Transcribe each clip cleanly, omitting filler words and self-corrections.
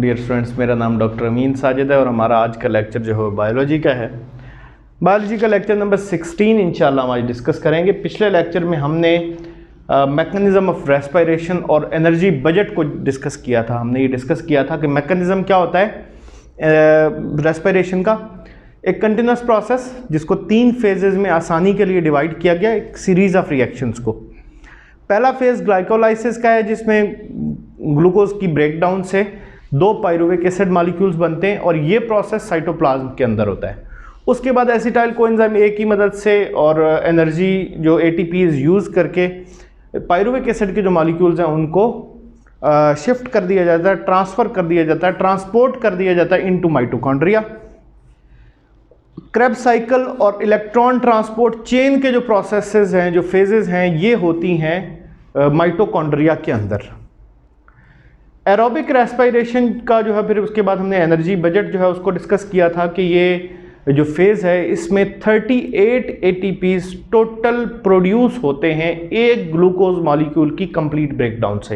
Dear students, मेरा नाम doctor अमीन साजिद है और हमारा आज का लेक्चर जो है बायोलॉजी का है। बायोलॉजी का लेक्चर नंबर 16 इंशाल्लाह हम आज डिस्कस करेंगे। पिछले लेक्चर में हमने मैकेनिज़्म ऑफ रेस्पिरेशन और एनर्जी बजट को डिस्कस किया था। हमने ये डिस्कस किया था कि मैकेनिज़्म क्या होता है रेस्पिरेशन का, एक कंटिन्यूस प्रोसेस जिसको 3 फेजेस में आसानी के लिए डिवाइड किया गया, एक सीरीज़ ऑफ रिएक्शंस को। पहला फेज़ ग्लाइकोलाइसिस का है जिसमें ग्लूकोज की ब्रेकडाउन से 2 पायरुविक एसिड मॉलिक्यूल्स बनते हैं और ये प्रोसेस साइटोप्लाज्म के अंदर होता है। उसके बाद एसिटाइल कोएंजाइम ए की मदद से और एनर्जी जो एटीपीज यूज़ करके पायरुविक एसिड के जो मॉलिक्यूल्स हैं उनको शिफ्ट कर दिया जाता है, ट्रांसफ़र कर दिया जाता है, ट्रांसपोर्ट कर दिया जाता है इनटू माइटोकॉन्ड्रिया। क्रेब्स साइकिल और इलेक्ट्रॉन ट्रांसपोर्ट चेन के जो प्रोसेसेस हैं, जो फेजेस हैं, ये होती हैं माइटोकॉन्ड्रिया के अंदर। एरोबिक रेस्पिरेशन का जो है फिर उसके बाद हमने एनर्जी बजट जो है उसको डिस्कस किया था कि ये जो फेज़ है इसमें 38 एटीपीज टोटल प्रोड्यूस होते हैं एक ग्लूकोज मॉलिक्यूल की कंप्लीट ब्रेकडाउन से।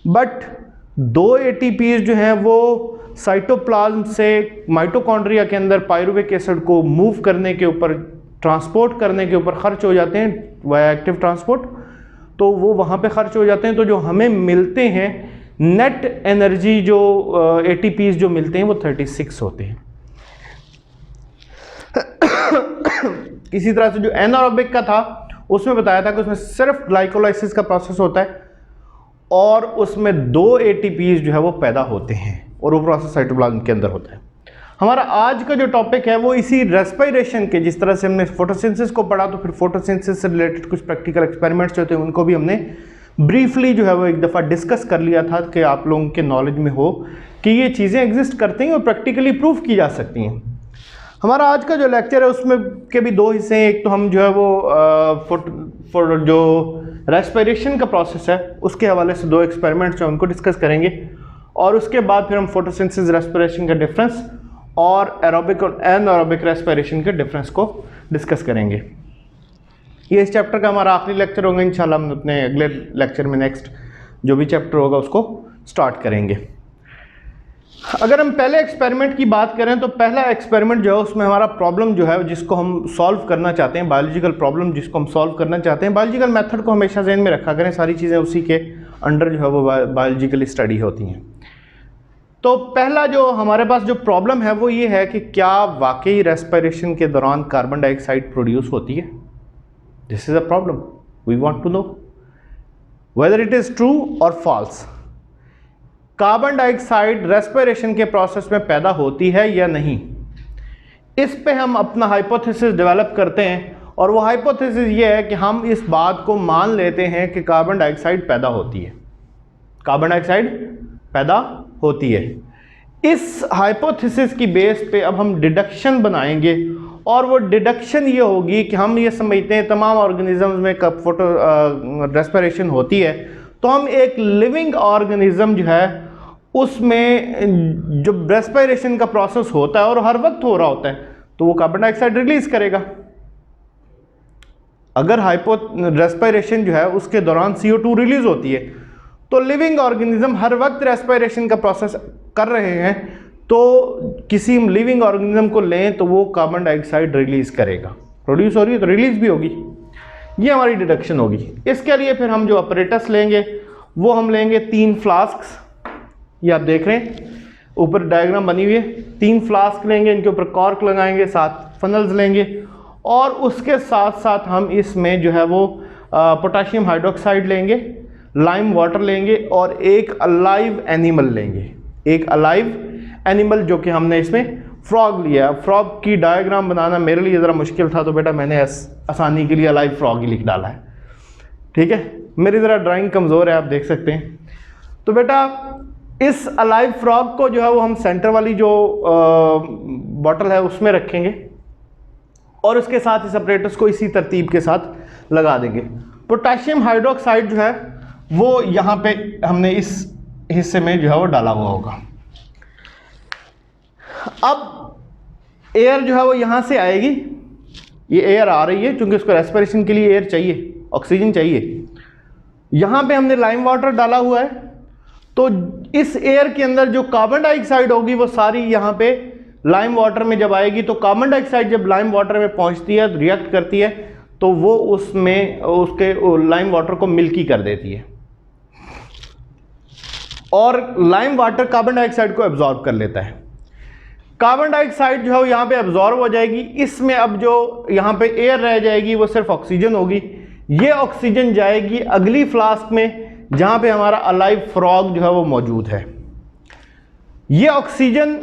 बट 2 एटीपीज जो हैं वो साइटोप्लाज्म से माइटोकॉन्ड्रिया के अंदर पायरुविक एसिड को मूव करने के ऊपर, ट्रांसपोर्ट करने के ऊपर खर्च हो जाते हैं वाया एक्टिव ट्रांसपोर्ट, तो वो वहाँ पे खर्च हो जाते हैं। तो जो हमें मिलते हैं नेट एनर्जी जो एटीपीज जो मिलते हैं वो 36 होते हैं। इसी तरह से जो एनारोबिक का था उसमें बताया था कि उसमें सिर्फ ग्लाइकोलाइसिस का प्रोसेस होता है और उसमें 2 एटीपीज जो है वो पैदा होते हैं और वो प्रोसेस साइटोप्लाज्म के अंदर होता है। हमारा आज का जो टॉपिक है वो इसी रेस्पिरेशन के, जिस तरह से हमने फोटोसिंथेसिस को पढ़ा तो फिर फोटोसिंथेसिस से रिलेटेड कुछ प्रैक्टिकल एक्सपेरिमेंट्स जो थे उनको भी हमने ब्रीफली जो है वो एक दफ़ा डिस्कस कर लिया था कि आप लोगों के नॉलेज में हो कि ये चीज़ें एग्जिस्ट करती हैं और प्रैक्टिकली प्रूफ की जा सकती हैं। हमारा आज का जो लेक्चर है उसमें के भी 2 हिस्से हैं। एक तो हम जो है वो जो रेस्पिरेशन का प्रोसेस है उसके हवाले से 2 एक्सपेरिमेंट्स जो उनको डिस्कस करेंगे और उसके बाद फिर हम फोटोसिंथेसिस रेस्पिरेशन का डिफरेंस और एरोबिक और एनारोबिक रेस्पिरेशन के डिफरेंस को डिस्कस करेंगे। ये इस चैप्टर का हमारा आखिरी लेक्चर होगा। इंशाल्लाह हम अपने अगले लेक्चर में नेक्स्ट जो भी चैप्टर होगा उसको स्टार्ट करेंगे। अगर हम पहले एक्सपेरिमेंट की बात करें तो पहला एक्सपेरिमेंट जो है उसमें हमारा प्रॉब्लम जो है जिसको हम सॉल्व करना चाहते हैं, बायोलॉजिकल प्रॉब्लम जिसको हम सॉल्व करना चाहते हैं, बायोलॉजिकल मेथड को हमेशा ज़हन में रखा करें, सारी चीज़ें उसी के अंडर जो है वो बायोलॉजिकल स्टडी होती हैं। तो पहला जो हमारे पास जो प्रॉब्लम है वो ये है कि क्या वाकई रेस्पिरेशन के दौरान कार्बन डाइऑक्साइड प्रोड्यूस होती है। This is a problem, we want to know whether it is true और फॉल्स। कार्बन डाइऑक्साइड रेस्पिरेशन के प्रोसेस में पैदा होती है या नहीं, इस पे हम अपना हाइपोथेसिस डेवलप करते हैं और वो हाइपोथेसिस ये है कि हम इस बात को मान लेते हैं कि कार्बन डाइऑक्साइड पैदा होती है, कार्बन डाइऑक्साइड पैदा होती है। इस हाइपोथेसिस की बेस पे अब हम डिडक्शन बनाएंगे और वो डिडक्शन ये होगी कि हम ये समझते हैं तमाम ऑर्गेनिजम्स में कब रेस्पिरेशन होती है तो हम एक लिविंग ऑर्गेनिज्म जो है उसमें जो रेस्पिरेशन का प्रोसेस होता है और हर वक्त हो रहा होता है तो वो कार्बन डाइऑक्साइड रिलीज करेगा। अगर रेस्पिरेशन जो है उसके दौरान CO2 रिलीज होती है तो लिविंग ऑर्गेनिज्म हर वक्त रेस्पिरेशन का प्रोसेस कर रहे हैं, तो किसी लिविंग ऑर्गेनिज्म को लें तो वो कार्बन डाइऑक्साइड रिलीज करेगा, प्रोड्यूस हो रही है तो रिलीज भी होगी। ये हमारी डिडक्शन होगी। इसके लिए फिर हम जो अपरेटस लेंगे वो हम लेंगे 3 फ्लास्क्स, ये आप देख रहे हैं ऊपर डायग्राम बनी हुई है। 3 फ्लास्क लेंगे, इनके ऊपर कॉर्क लगाएंगे, 7 फनल्स लेंगे और उसके साथ साथ हम इसमें जो है वो पोटाशियम हाइड्रोक्साइड लेंगे, लाइम वाटर लेंगे और एक अलाइव एनिमल लेंगे, एक अलाइव एनिमल जो कि हमने इसमें फ्रॉग लिया। फ्रॉग की डायग्राम बनाना मेरे लिए ज़रा मुश्किल था तो बेटा मैंने आसानी के लिए अलाइव फ्रॉग ही लिख डाला है, ठीक है। मेरी ज़रा ड्राइंग कमज़ोर है, आप देख सकते हैं। तो बेटा इस अलाइव फ्रॉग को जो है वो हम सेंटर वाली जो बॉटल है उसमें रखेंगे और उसके साथ इस अपरेटस को इसी तरतीब के साथ लगा देंगे। पोटाशियम हाइड्रोक्साइड जो है वो यहाँ पे हमने इस हिस्से में जो है वो डाला हुआ होगा। अब एयर जो है वो यहाँ से आएगी, ये एयर आ रही है क्योंकि उसको रेस्पिरेशन के लिए एयर चाहिए, ऑक्सीजन चाहिए। यहाँ पे हमने लाइम वाटर डाला हुआ है तो इस एयर के अंदर जो कार्बन डाइऑक्साइड होगी वो सारी यहाँ पे लाइम वाटर में जब आएगी, तो कार्बन डाइऑक्साइड जब लाइम वाटर में पहुँचती है, रिएक्ट करती है, तो वो उसमें उसके लाइम वाटर को मिल्की कर देती है और लाइम वाटर कार्बन डाइऑक्साइड को एब्जॉर्ब कर लेता है। कार्बन डाइऑक्साइड जो है वो यहाँ पे एब्जॉर्ब हो जाएगी। इसमें अब जो यहाँ पे एयर रह जाएगी वो सिर्फ ऑक्सीजन होगी। ये ऑक्सीजन जाएगी अगली फ्लास्क में जहाँ पे हमारा अलाइव फ्रॉग जो है वो मौजूद है। ये ऑक्सीजन,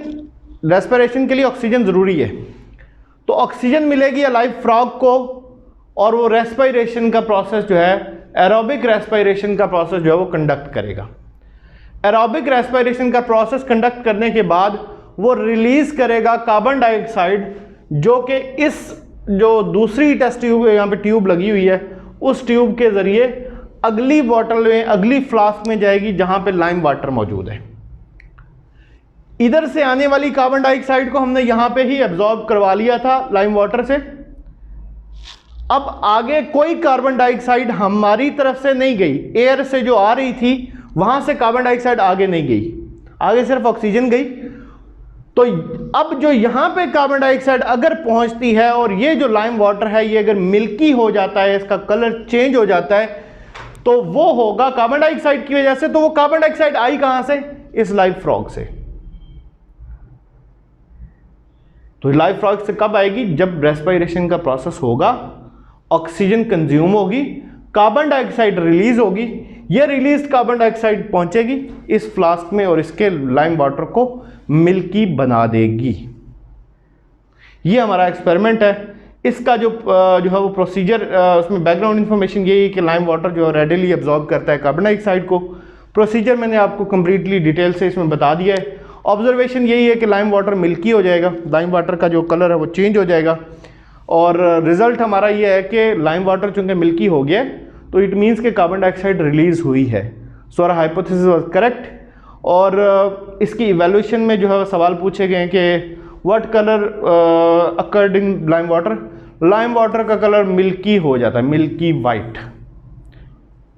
रेस्पिरेशन के लिए ऑक्सीजन ज़रूरी है, तो ऑक्सीजन मिलेगी अलाइव फ्रॉग को और वो रेस्पिरेशन का प्रोसेस जो है, एरोबिक रेस्पिरेशन का प्रोसेस जो है वो कंडक्ट करेगा। एरोबिक रेस्पिरेशन का प्रोसेस कंडक्ट करने के बाद वो रिलीज करेगा कार्बन डाइऑक्साइड, जो कि इस जो दूसरी टेस्ट ट्यूब यहाँ पे ट्यूब लगी हुई है उस ट्यूब के ज़रिए अगली बॉटल में, अगली फ्लास्क में जाएगी जहाँ पे लाइम वाटर मौजूद है। इधर से आने वाली कार्बन डाइऑक्साइड को हमने यहाँ पे ही एब्जॉर्ब करवा लिया था लाइम वाटर से। अब आगे कोई कार्बन डाइऑक्साइड हमारी तरफ से नहीं गई, एयर से जो आ रही थी वहां से कार्बन डाइऑक्साइड आगे नहीं गई, आगे सिर्फ ऑक्सीजन गई। तो अब जो यहां पे कार्बन डाइऑक्साइड अगर पहुंचती है और ये जो लाइम वाटर है ये अगर मिल्की हो जाता है, इसका कलर चेंज हो जाता है, तो वो होगा कार्बन डाइऑक्साइड की वजह से। तो वो कार्बन डाइऑक्साइड आई कहां से? इस लाइव फ्रॉग से। तो लाइव फ्रॉग से कब आएगी? जब रेस्पिरेशन का प्रोसेस होगा, ऑक्सीजन कंज्यूम होगी, कार्बन डाइऑक्साइड रिलीज होगी, ये रिलीज कार्बन डाइऑक्साइड पहुंचेगी इस फ्लास्क में और इसके लाइम वाटर को मिल्की बना देगी। ये हमारा एक्सपेरिमेंट है। इसका जो है वो प्रोसीजर, उसमें बैकग्राउंड इंफॉर्मेशन यही है कि लाइम वाटर जो है रेडिली एब्जॉर्ब करता है कार्बन डाइऑक्साइड को। प्रोसीजर मैंने आपको कंप्लीटली डिटेल से इसमें बता दिया है। ऑब्जर्वेशन यही है कि लाइम वाटर मिल्की हो जाएगा, लाइम वाटर का जो कलर है वो चेंज हो जाएगा और रिजल्ट हमारा ये है कि लाइम वाटर चूँकि मिल्की हो गया तो इट मीन्स कि कार्बन डाइऑक्साइड रिलीज हुई है। So our hypothesis was correct. और इसकी इवैल्यूएशन में जो है सवाल पूछे गए हैं कि what colour occurred in lime water. Lime water का कलर मिल्की हो जाता है, मिल्की वाइट,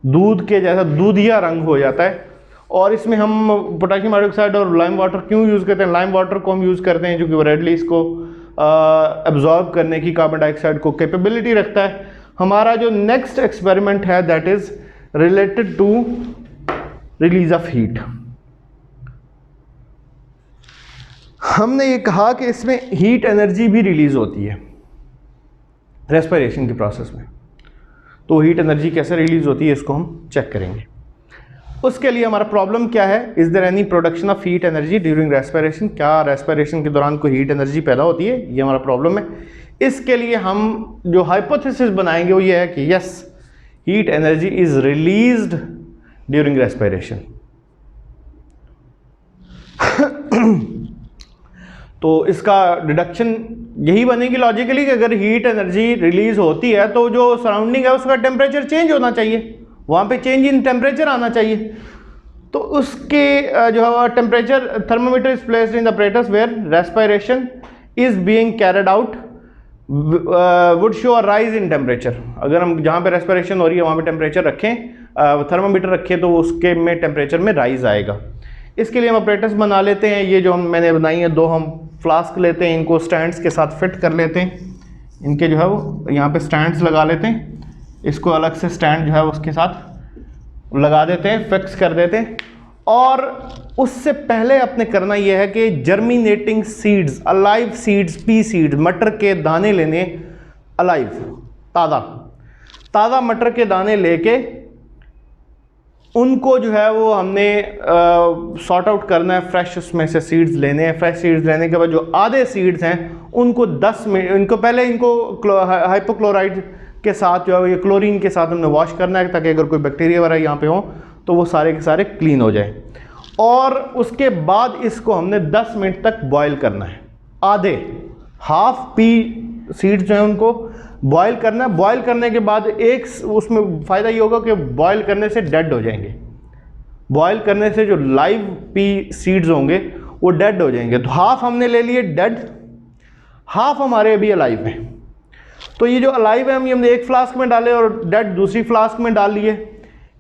दूध के जैसा दूधिया रंग हो जाता है। और इसमें हम पोटेशियम हाइड्रोक्साइड और लाइम वाटर क्यों यूज़ करते हैं? लाइम वाटर को हम यूज़ करते हैं क्योंकि वो रेडली इसको एब्जॉर्ब करने की कार्बन डाइऑक्साइड को कैपेबिलिटी रखता है। हमारा जो नेक्स्ट एक्सपेरिमेंट है that is related to release of heat. हमने ये कहा कि इसमें हीट एनर्जी भी रिलीज होती है रेस्पिरेशन के प्रोसेस में। तो हीट एनर्जी कैसे रिलीज होती है इसको हम चेक करेंगे। उसके लिए हमारा प्रॉब्लम क्या है? Is there any production of heat energy during respiration? क्या रेस्पिरेशन के दौरान कोई हीट एनर्जी पैदा होती है? ये हमारा प्रॉब्लम है। इसके लिए हम जो हाइपोथेसिस बनाएंगे वो ये है कि yes, heat energy is released during respiration. तो इसका डिडक्शन यही बनेगी लॉजिकली कि अगर हीट एनर्जी रिलीज होती है तो जो सराउंडिंग है उसका टेम्परेचर चेंज होना चाहिए, वहाँ पे चेंज इन टेम्परेचर आना चाहिए। तो उसके जो है temperature, thermometer is placed in the apparatus where respiration is being carried out would show a rise in temperature. अगर हम जहाँ पे रेस्पिरेशन हो रही है वहाँ पे टेम्परेचर रखें, थर्मोमीटर रखें, तो उसके में टेम्परेचर में राइज आएगा। इसके लिए हम अपरेटस बना लेते हैं। ये जो मैंने बनाई है, दो हम फ्लास्क लेते हैं, इनको स्टैंड्स के साथ फिट कर लेते हैं। इनके जो है वो यहाँ पे स्टैंड्स लगा लेते हैं, इसको अलग से स्टैंड जो है उसके साथ लगा देते हैं, फिक्स कर देते हैं। और उससे पहले अपने करना यह है कि germinating seeds, alive seeds, P seeds, मटर के दाने लेने, अलाइव, ताज़ा मटर के दाने लेके उनको जो है वो हमने सॉर्ट आउट करना है, फ्रेश उसमें से सीड्स लेने हैं। फ्रेश सीड्स लेने के बाद जो आधे सीड्स हैं उनको 10 मिनट, इनको पहले इनको हाइपोक्लोराइड के साथ जो है ये क्लोरीन के साथ हमने वॉश करना है ताकि अगर कोई बैक्टीरिया वगैरह यहाँ पे हो तो वो सारे के सारे क्लीन हो जाए। और उसके बाद इसको हमने 10 मिनट तक बॉयल करना है। आधे, हाफ पी सीड्स जो है उनको बॉयल करना है। बॉयल करने के बाद एक उसमें फ़ायदा ये होगा कि बॉयल करने से डेड हो जाएंगे। बॉयल करने से जो लाइव पी सीड्स होंगे वो डेड हो जाएंगे। तो हाफ हमने ले लिए डेड, हाफ हमारे अभी अलाइव हैं। तो ये जो अलाइव है हमने एक फ्लास्क में डाले और डेड दूसरी फ्लास्क में डाल लिए।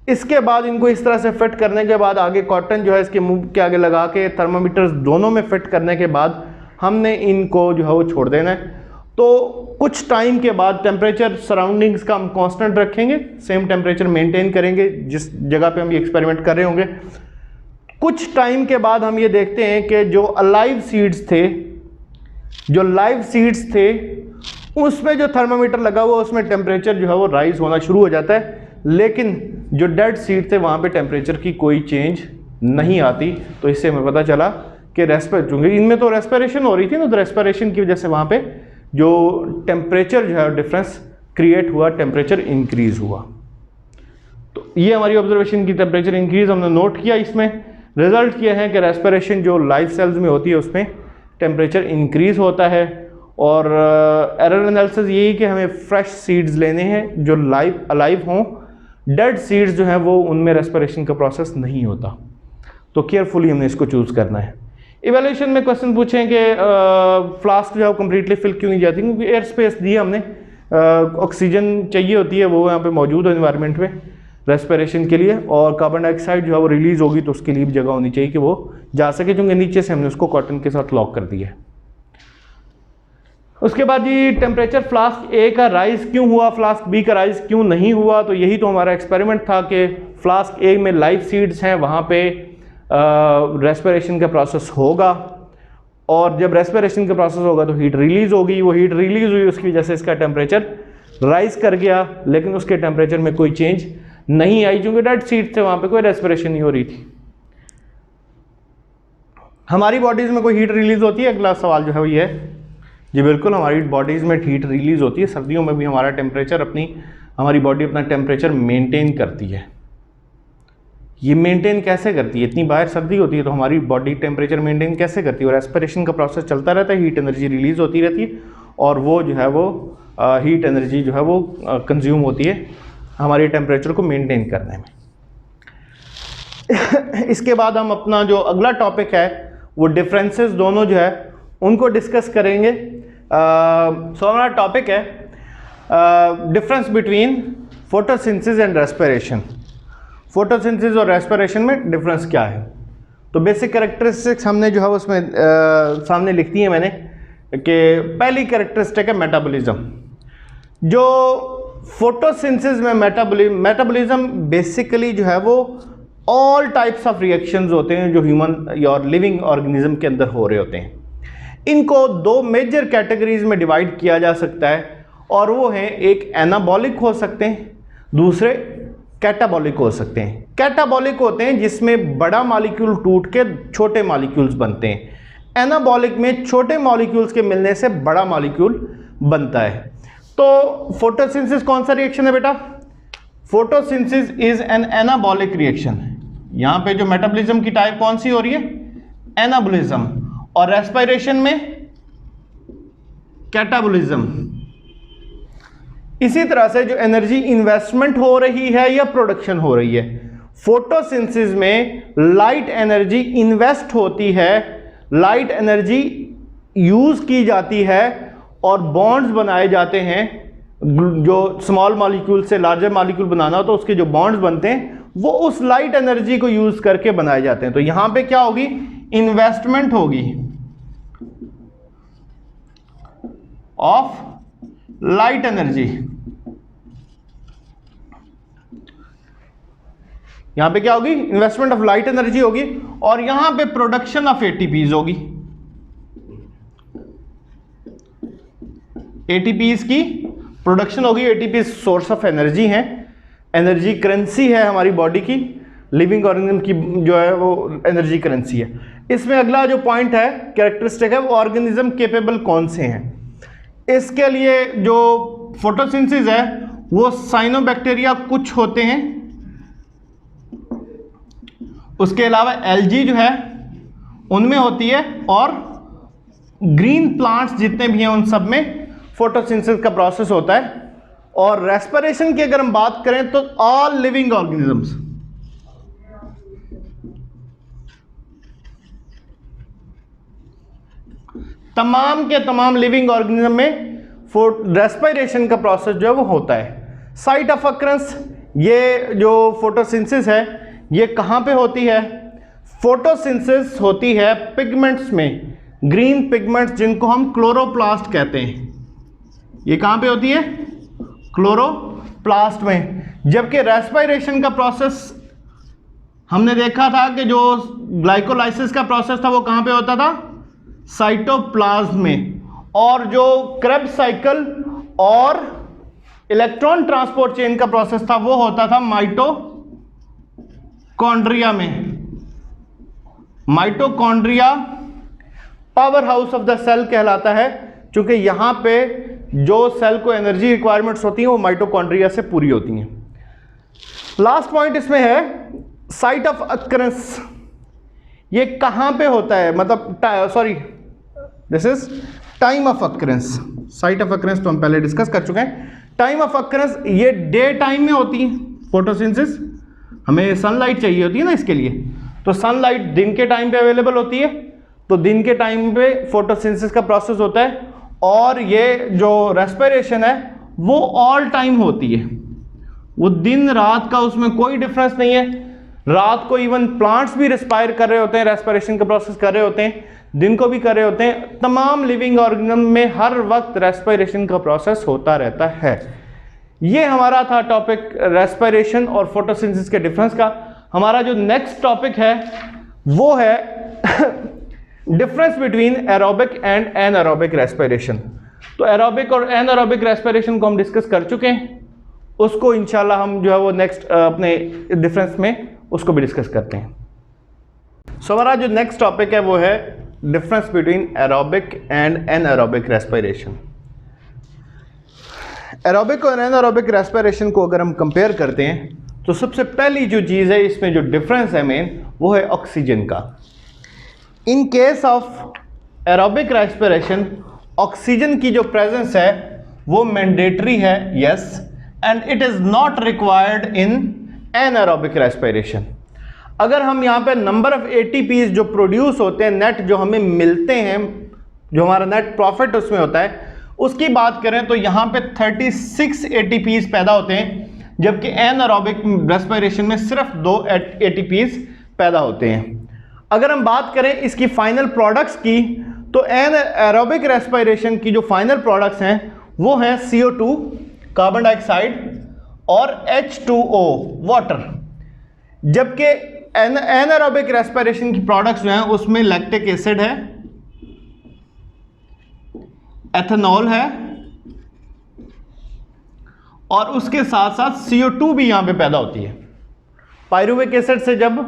इसके बाद इनको इस तरह से फिट करने के बाद आगे कॉटन जो है इसके मुंह के आगे लगा के थर्मामीटर्स दोनों में फिट करने के बाद हमने इनको जो है वो छोड़ देना है। तो कुछ टाइम के बाद टेम्परेचर सराउंडिंग्स का हम कांस्टेंट रखेंगे, सेम टेम्परेचर मेंटेन करेंगे जिस जगह पे हम ये एक्सपेरिमेंट कर रहे होंगे। कुछ टाइम के बाद हम ये देखते हैं कि जो अलाइव सीड्स थे, जो लाइव सीड्स थे, उसमें जो थर्मामीटर लगा हुआ उसमें टेम्परेचर जो है वो राइज होना शुरू हो जाता है, लेकिन जो डेड सीड थे वहाँ पे टेम्परेचर की कोई चेंज नहीं आती। तो इससे हमें पता चला कि चूँकि इनमें तो रेस्पिरेशन हो रही थी ना, तो रेस्पिरेशन की वजह से वहाँ पे जो टेम्परेचर जो है डिफरेंस क्रिएट हुआ, टेम्परेचर इंक्रीज हुआ। तो ये हमारी ऑब्जर्वेशन की टेम्परेचर इंक्रीज हमने नोट किया। इसमें रिजल्ट किया है कि रेस्पिरेशन जो लाइव सेल्स में होती है उसमें टेम्परेचर इंक्रीज होता है। और एरर एनालिसिस यही कि हमें फ्रेश सीड्स लेने हैं जो अलाइव हों, डेड सीड्स जो हैं वो उनमें रेस्पिरेशन का प्रोसेस नहीं होता। तो केयरफुली हमने इसको चूज़ करना है। इवैल्यूएशन में क्वेश्चन पूछें कि फ्लास्क जो है कम्प्लीटली फिल क्यों नहीं जाती, क्योंकि एयर स्पेस दी हमने, ऑक्सीजन चाहिए होती है वो यहाँ पे मौजूद हो एनवायरनमेंट में रेस्पिरेशन के लिए, और कार्बन डाइऑक्साइड जो है वो रिलीज होगी तो उसके लिए भी जगह होनी चाहिए कि वो जा सके, क्योंकि नीचे से हमने उसको कॉटन के साथ लॉक कर दिया है। उसके बाद जी टेम्परेचर फ्लास्क ए का राइज क्यों हुआ, फ्लास्क बी का राइज क्यों नहीं हुआ। तो यही तो हमारा एक्सपेरिमेंट था कि फ्लास्क ए में लाइव सीड्स हैं, वहाँ पे रेस्पिरेशन का प्रोसेस होगा, और जब रेस्पिरेशन का प्रोसेस होगा तो हीट रिलीज होगी, वो हीट रिलीज हुई उसकी वजह से इसका टेम्परेचर राइज कर गया, लेकिन उसके टेम्परेचर में कोई चेंज नहीं आई, क्योंकि डेड सीड थे, वहाँ पे कोई रेस्पिरेशन नहीं हो रही थी। हमारी बॉडीज में कोई हीट रिलीज होती है? अगला सवाल जो है वो ये है जी, बिल्कुल हमारी बॉडीज़ में हीट रिलीज होती है। सर्दियों में भी हमारा टेम्परेचर हमारी बॉडी अपना टेम्परेचर मेंटेन करती है। ये मेंटेन कैसे करती है? इतनी बाहर सर्दी होती है तो हमारी बॉडी टेम्परेचर मेंटेन कैसे करती है? और रेस्पिरेशन का प्रोसेस चलता रहता है, हीट एनर्जी रिलीज होती रहती है, और वो जो है वो हीट एनर्जी जो है वो कंज्यूम होती है हमारे टेम्परेचर को मेंटेन करने में। इसके बाद हम अपना जो अगला टॉपिक है वो डिफरेंसेस दोनों जो है उनको डिस्कस करेंगे। सो हमारा टॉपिक है difference between photosynthesis and respiration. Photosynthesis और रेस्पिरेशन में डिफरेंस क्या है? तो बेसिक कैरेक्टरिस्टिक्स हमने जो है उसमें सामने लिख दी है मैंने, कि पहली कैरेक्टरिस्टिक है मेटाबॉलिज्म। जो फोटोसिंथेसिस में मेटाबॉलिज्म बेसिकली जो है वो ऑल टाइप्स ऑफ रिएक्शंस होते हैं जो ह्यूमन और लिविंग ऑर्गेनिज्म के अंदर हो रहे होते हैं। इनको दो मेजर कैटेगरीज में डिवाइड किया जा सकता है, और वो हैं एक एनाबॉलिक हो सकते हैं, दूसरे कैटाबॉलिक हो सकते हैं। कैटाबॉलिक होते हैं जिसमें बड़ा मॉलिक्यूल टूट के छोटे मॉलिक्यूल्स बनते हैं। एनाबॉलिक में छोटे मॉलिक्यूल्स के मिलने से बड़ा मॉलिक्यूल बनता है। तो फोटोसिंथेसिस कौन सा रिएक्शन है बेटा? Photosynthesis is an anabolic reaction. यहाँ पे जो मेटाबॉलिज्म की टाइप कौन सी हो रही है? एनाबॉलिज्म। और रेस्पिरेशन में कैटाबॉलिज्म। इसी तरह से जो एनर्जी इन्वेस्टमेंट हो रही है या प्रोडक्शन हो रही है, फोटोसिंथेसिस में लाइट एनर्जी इन्वेस्ट होती है, लाइट एनर्जी यूज की जाती है और बॉन्ड्स बनाए जाते हैं। जो स्मॉल मॉलिक्यूल से लार्जर मॉलिक्यूल बनाना हो तो उसके जो बॉन्ड्स बनते हैं वो उस लाइट एनर्जी को यूज करके बनाए जाते हैं। तो यहां पे क्या होगी? इन्वेस्टमेंट होगी ऑफ लाइट एनर्जी। यहां पे क्या होगी? इन्वेस्टमेंट ऑफ लाइट एनर्जी होगी, और यहां पे प्रोडक्शन ऑफ एटीपीज होगी। एटीपीज की प्रोडक्शन होगी। एटीपी सोर्स ऑफ एनर्जी है, एनर्जी करेंसी है हमारी बॉडी की, लिविंग ऑर्गेनिज्म की जो है वो एनर्जी करेंसी है। इसमें अगला जो पॉइंट है कैरेक्टरिस्टिक है वो ऑर्गेनिज्म केपेबल कौन से हैं। इसके लिए जो फोटोसिंथेसिस है वो साइनोबैक्टीरिया कुछ होते हैं, उसके अलावा एल्गी जो है उनमें होती है, और ग्रीन प्लांट्स जितने भी हैं उन सब में फोटोसिंथेसिस का प्रोसेस होता है। और रेस्पिरेशन की अगर हम बात करें तो ऑल लिविंग ऑर्गेनिजम्स, तमाम के तमाम लिविंग ऑर्गेनिज्म में रेस्पिरेशन का प्रोसेस जो है वो होता है। साइट ऑफ अकरेंस ये जो फोटोसिंथेसिस है ये कहाँ पे होती है? फोटोसिंथेसिस होती है पिगमेंट्स में, ग्रीन पिगमेंट्स जिनको हम क्लोरोप्लास्ट कहते हैं। ये कहाँ पे होती है? क्लोरोप्लास्ट में। जबकि रेस्पिरेशन का प्रोसेस हमने देखा था कि जो ग्लाइकोलाइसिस का प्रोसेस था वो कहाँ पे होता था? साइटोप्लाज्म में। और जो क्रेब्स साइकिल और इलेक्ट्रॉन ट्रांसपोर्ट चेन का प्रोसेस था वो होता था माइटोकॉन्ड्रिया में। Mitochondria power house of the cell कहलाता है, क्योंकि यहां पे जो सेल को एनर्जी रिक्वायरमेंट्स होती हैं वो माइटोकॉन्ड्रिया से पूरी होती हैं। लास्ट पॉइंट इसमें है साइट ऑफ अक्रेंस। ये कहां पे होता है? मतलब sorry, this is time of occurrences. Site of occurrences तो हम पहले डिस्कस कर चुके हैं। टाइम ऑफ अक्रेंस ये डे टाइम में होती है। फोटोसिंथेसिस हमें सनलाइट चाहिए होती है ना इसके लिए, तो सनलाइट दिन के टाइम पे अवेलेबल होती है, तो दिन के टाइम पे फोटोसिंथेसिस का प्रोसेस होता है। और ये जो रेस्पिरेशन है वो ऑल टाइम होती है, वो दिन रात का उसमें कोई डिफरेंस नहीं है। रात को इवन प्लांट्स भी रेस्पायर कर रहे होते हैं, रेस्पिरेशन का प्रोसेस कर रहे होते हैं, दिन को भी कर रहे होते हैं। तमाम लिविंग ऑर्गेनिज्म में हर वक्त रेस्पिरेशन का प्रोसेस होता रहता है। ये हमारा था टॉपिक रेस्पिरेशन और फोटोसिंथेसिस के डिफरेंस का। हमारा जो नेक्स्ट टॉपिक है वो है difference between aerobic and anaerobic respiration. तो एरोबिक और एनारोबिक रेस्पिरेशन को हम डिस्कस कर चुके हैं, उसको इंशाल्लाह हम जो है वो नेक्स्ट अपने डिफरेंस में उसको भी डिस्कस करते हैं। सो हमारा जो नेक्स्ट टॉपिक है वो है difference between aerobic and anaerobic respiration. Aerobic और एनारोबिक रेस्पिरेशन को अगर हम कंपेयर करते हैं तो सबसे पहली जो चीज़ है इसमें जो डिफरेंस है मेन वो है ऑक्सीजन का। In case of aerobic respiration oxygen की जो प्रेजेंस है वो मैंडेटरी है, yes, and it is not required in anaerobic respiration. अगर हम यहाँ पे नंबर ऑफ एटीपीज जो प्रोड्यूस होते हैं, नेट जो हमें मिलते हैं, जो हमारा नेट प्रॉफिट उसमें होता है, उसकी बात करें तो यहाँ पे 36 एटीपीज पैदा होते हैं, जबकि एनारोबिक रेस्पिरेशन में सिर्फ 2 एटीपीज पैदा होते हैं। अगर हम बात करें इसकी फाइनल प्रोडक्ट्स की तो एनारोबिक रेस्पिरेशन की जो फाइनल प्रोडक्ट्स हैं वो हैं CO2 कार्बन डाइऑक्साइड और H2O वाटर, जबकि एनारोबिक रेस्पिरेशन की प्रोडक्ट्स जो हैं उसमें लैक्टिक एसिड है, एथेनॉल है और उसके साथ साथ CO2 भी यहां पे पैदा होती है। पायरुविक एसिड से जब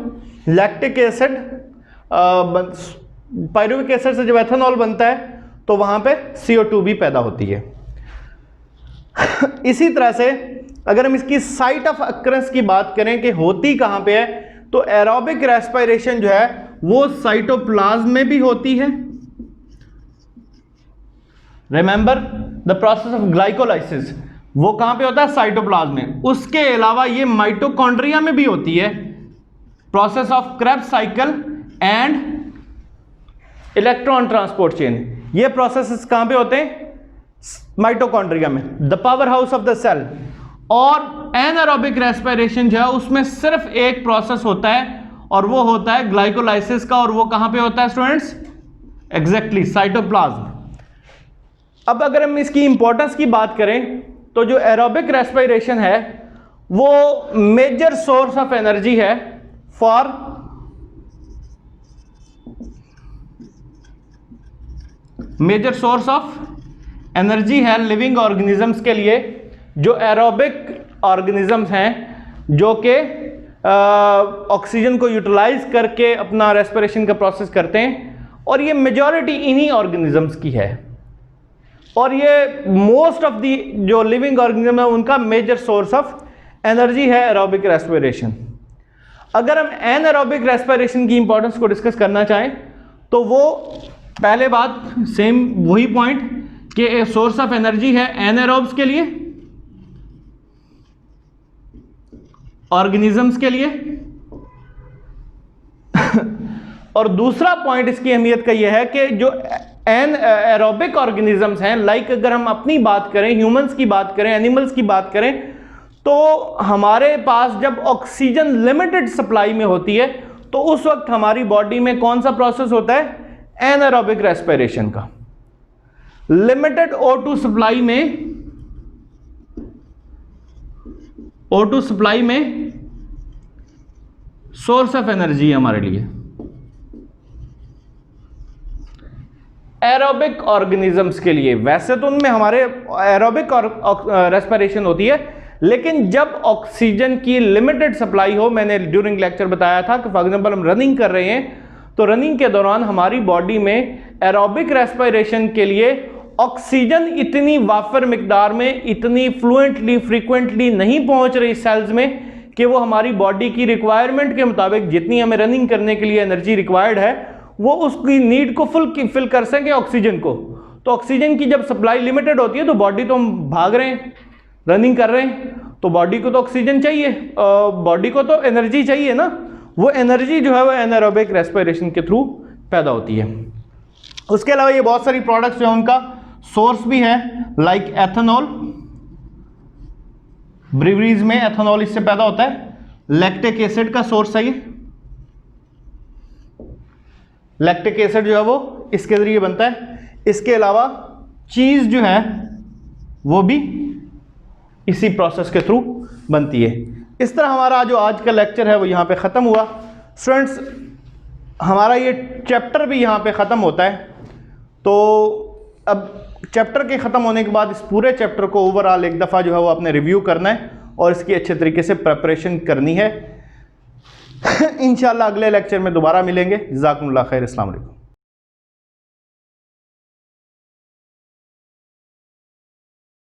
लैक्टिक एसिड पायरुविक एसिड से जब एथेनॉल बनता है तो वहां पे CO2 भी पैदा होती है। इसी तरह से अगर हम इसकी साइट ऑफ अक्रेंस की बात करें कि होती कहां पे है, तो एरोबिक रेस्पिरेशन जो है वो साइटोप्लाज्म में भी होती है। Remember the process of glycolysis, वो कहां पे होता है? साइटोप्लाज्म में। उसके अलावा ये माइटोकॉन्ड्रिया में भी होती है। Process of Krebs cycle and electron transport chain, ये प्रोसेसेस कहां पे होते हैं? माइटोकॉन्ड्रिया में, the power house of the cell. और एनारोबिक रेस्पिरेशन जो है उसमें सिर्फ एक प्रोसेस होता है और वो होता है ग्लाइकोलाइसिस का, और वो कहां पे होता है स्टूडेंट्स? Exactly cytoplasm. अब अगर हम इसकी इंपॉर्टेंस की बात करें तो जो एरोबिक रेस्पिरेशन है वो मेजर सोर्स ऑफ एनर्जी है for major source of energy है लिविंग ऑर्गेनिजम्स के लिए। जो एरोबिक ऑर्गेनिजम्स हैं जो कि ऑक्सीजन को यूटिलाइज करके अपना रेस्पिरेशन का प्रोसेस करते हैं, और ये मेजॉरिटी इन्हीं ऑर्गेनिजम्स की है, और ये मोस्ट ऑफ दी जो लिविंग ऑर्गेनिज्म है उनका मेजर सोर्स ऑफ एनर्जी है एरोबिक रेस्पिरेशन। अगर हम एनारोबिक रेस्पिरेशन की इंपॉर्टेंस को डिस्कस करना चाहें तो वो पहले बात सेम वही पॉइंट कि सोर्स ऑफ एनर्जी है एनारोब्स के लिए, ऑर्गेनिजम्स के लिए और दूसरा पॉइंट इसकी अहमियत का यह है कि जो एरोबिक ऑर्गेनिजम्स हैं, लाइक अगर हम अपनी बात करें, ह्यूमंस की बात करें, एनिमल्स की बात करें, तो हमारे पास जब ऑक्सीजन लिमिटेड सप्लाई में होती है तो उस वक्त हमारी बॉडी में कौन सा प्रोसेस होता है? एनारोबिक रेस्पिरेशन का। लिमिटेड O2 सप्लाई में सोर्स ऑफ एनर्जी है हमारे लिए एरोबिक ऑर्गेनिजम्स के लिए। वैसे तो उनमें हमारे एरोबिक रेस्पिरेशन होती है, लेकिन जब ऑक्सीजन की लिमिटेड सप्लाई हो, मैंने ड्यूरिंग लेक्चर बताया था कि फॉर एग्जांपल हम रनिंग कर रहे हैं तो रनिंग के दौरान हमारी बॉडी में एरोबिक रेस्पिरेशन के लिए ऑक्सीजन इतनी वाफर मिकदार में, इतनी फ्लुएंटली फ्रीक्वेंटली नहीं पहुंच रही सेल्स में कि वो हमारी बॉडी की रिक्वायरमेंट के मुताबिक जितनी हमें रनिंग करने के लिए एनर्जी रिक्वायर्ड है वो उसकी नीड को फिल कर सके ऑक्सीजन को। तो ऑक्सीजन की जब सप्लाई लिमिटेड होती है तो बॉडी तो हम भाग रहे हैं, रनिंग कर रहे हैं, तो बॉडी को तो ऑक्सीजन चाहिए, बॉडी को तो एनर्जी चाहिए ना। वो एनर्जी जो है वो एनारोबिक रेस्पिरेशन के थ्रू पैदा होती है। उसके अलावा ये बहुत सारी प्रोडक्ट्स जो है उनका सोर्स भी है, लाइक एथेनॉल, ब्रिवरीज में एथेनॉल इससे पैदा होता है। लैक्टिक एसिड का सोर्स है ये, लैक्टिक एसिड जो है वो इसके जरिए बनता है। इसके अलावा चीज जो है वो भी इसी प्रोसेस के थ्रू बनती है। इस तरह हमारा जो आज का लेक्चर है वो यहाँ पे ख़त्म हुआ। स्टूडेंट्स, हमारा ये चैप्टर भी यहाँ पे ख़त्म होता है। तो अब चैप्टर के ख़त्म होने के बाद इस पूरे चैप्टर को ओवरऑल एक दफ़ा जो है वो आपने रिव्यू करना है और इसकी अच्छे तरीके से प्रिपरेशन करनी है। इंशाल्लाह अगले लेक्चर में दोबारा मिलेंगे। जज़ाकुमुल्लाह खैर। अस्सलाम वालेकुम।